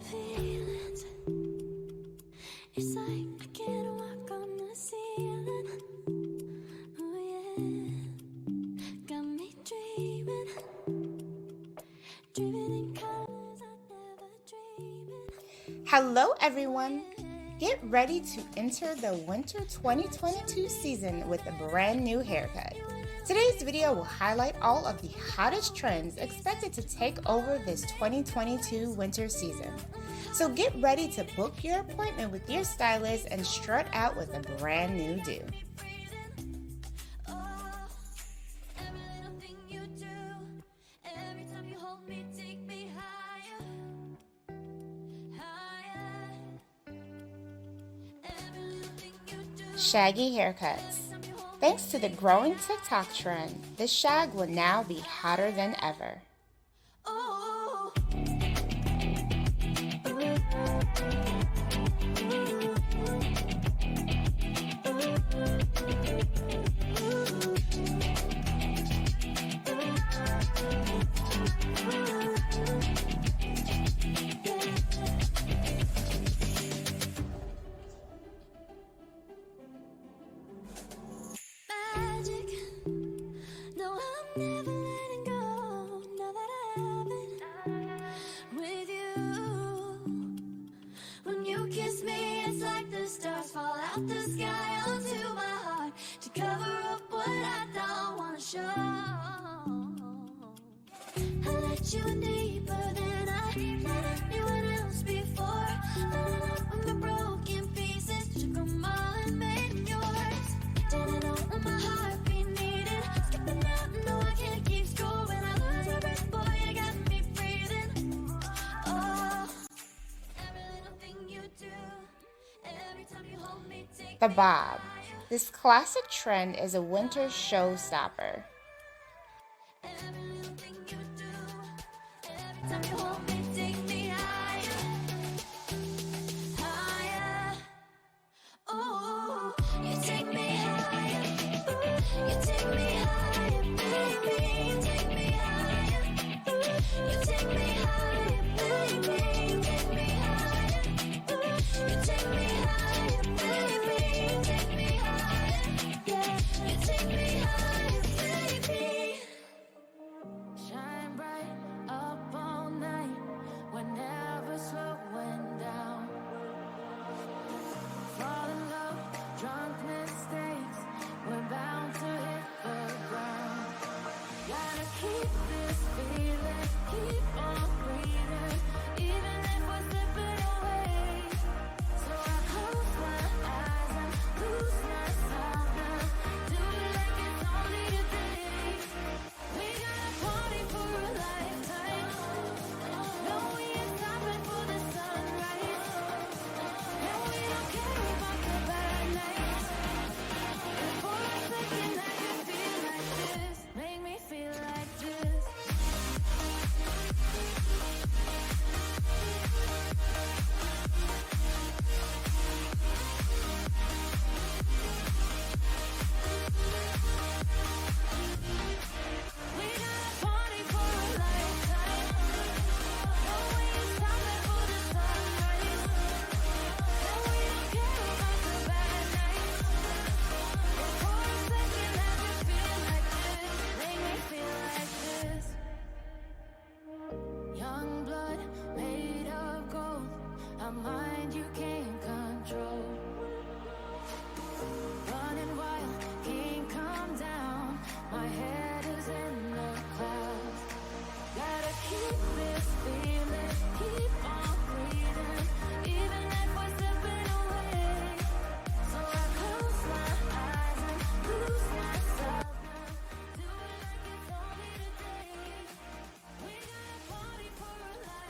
feelings. It's like I can't walk on the ceiling. Oh yeah, got me dreaming, dreaming in colors I never dreamed. Hello everyone! Get ready to enter the winter 2022 season with a brand new haircut. Today's video will highlight all of the hottest trends expected to take over this 2022 winter season. So get ready to book your appointment with your stylist and strut out with a brand new do. Shaggy haircuts. Thanks to the growing TikTok trend, the shag will now be hotter than ever. The sky onto my heart to cover up what I don't want to show. I let you in deeper than I let anyone else before. Running up with my broken pieces, took them all and made them yours. Didn't know what my heart be needing. Skipping out, no I can't keep score. When I lose my breath, boy, you got me breathing. Oh, every little thing you do. The bob. This classic trend is a winter showstopper.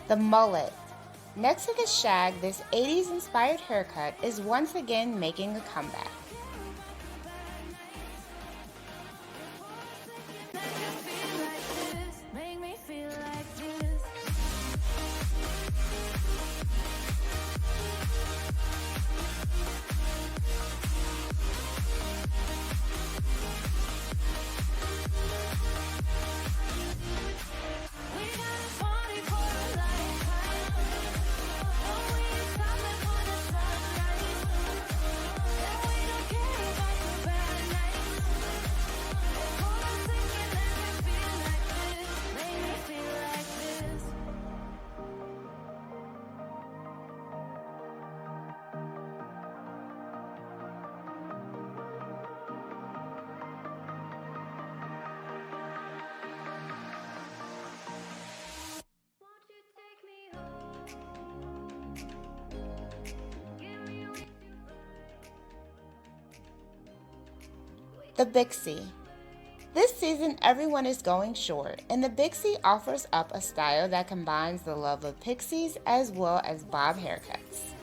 The mullet. Next to the shag, this 80s inspired haircut is once again making a comeback. The pixie. This season, everyone is going short, and the pixie offers up a style that combines the love of pixies as well as bob haircuts.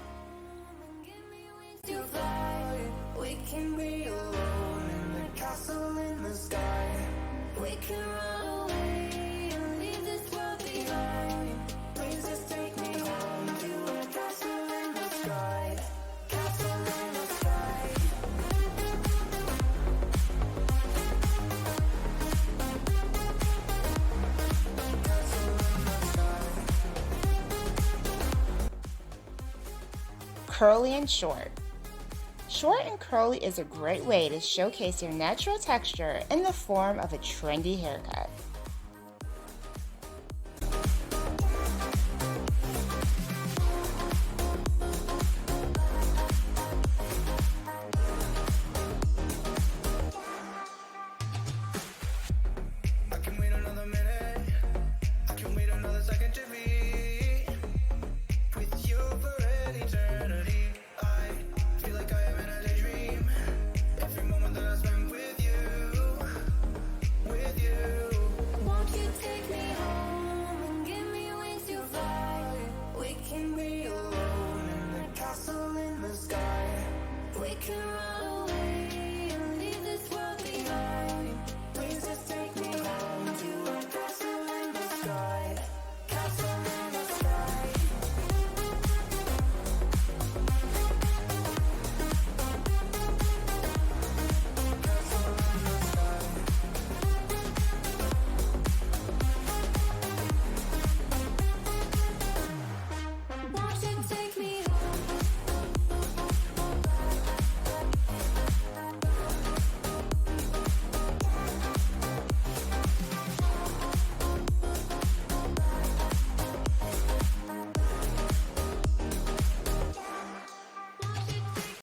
We can be alone in the castle in the sky. We can run away and leave this world behind. Please just take me home to a castle in the sky. Castle in the sky. Curly and short. Short and curly is a great way to showcase your natural texture in the form of a trendy haircut. I can wait another minute. I can wait another second to be with you for an eternity. I feel like I am in a daydream. Every moment that I spend with you, with you. Won't you take me home and give me wings to fly? We can be alone in the castle in the sky. We can run